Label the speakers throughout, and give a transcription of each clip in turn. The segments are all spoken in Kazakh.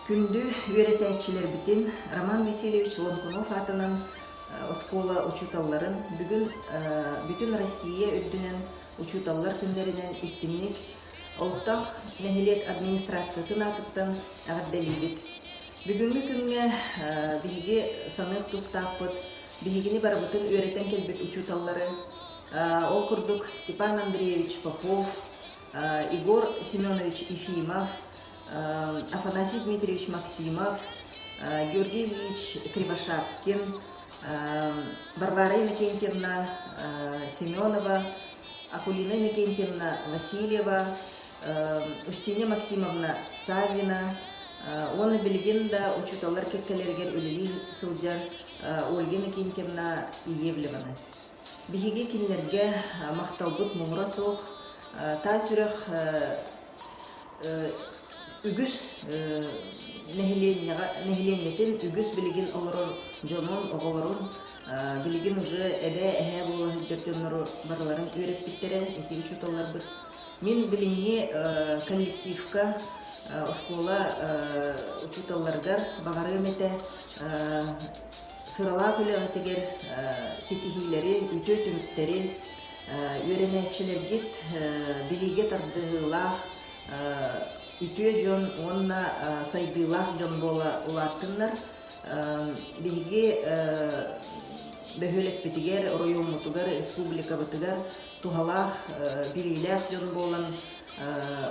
Speaker 1: Күндү үйрәтәчилер битин Роман Васильевич Лонкунов атынан оскола учуталларын бүгүн бүтүн Россия өттүнен учуталлар күннеринен истимник олуктах нехилек администрациятын атыттан агардалибит. Бүгүнгү күнгө биги санык тустакпыт, бигини барбытын үйрәтен келбит учуталлары ол курдук Степан Андреевич Попов, Игорь Семенович Ефимов, Афанасий Дмитриевич Максимов, Георгий Ильич Кривошапкин, Варвара Иннокентьевна Семенова, Акулина Иннокентьевна Васильева, Устинья Максимовна Савина, оны билген да учуталар кеккелерген үлүли сылжар Ольга Иннокентьевна Иевлеваны. Биһиги кинлерге макталбыт муңра соох та сүрэх үгүс нехиленнетин үгүс билигин олорор жонун оголорун билигин уже эбе эхе боло жертөннөрү барларын үйрөппиттере эти учуталар быт. Мен билимни коллективка оскола учуталларгар багары эмете сыралаа күлөгетегер ситихилери үтө түмүттери үйрөнөчүлергит билиге тардыылаах үтүө жон онна сайдыылаах жон бола улааттыннар биги бөһөлөкпитигер районмутугар республика бытыгар тухалаах билилээх жон болан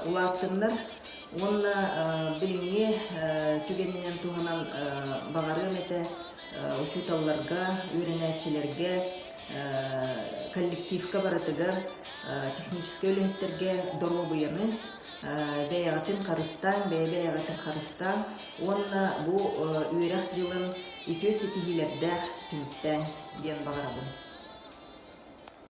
Speaker 1: улааттыннар онна билимге түгенинен туханан багары эмете учуталларга үйрөнөчүлерге коллективка баратыгар технический өлөттерге доробуяны бәягатын карыстан, бәягатын карыстан, онна бу үйрәк жылын үтө сетихилердәх түмттән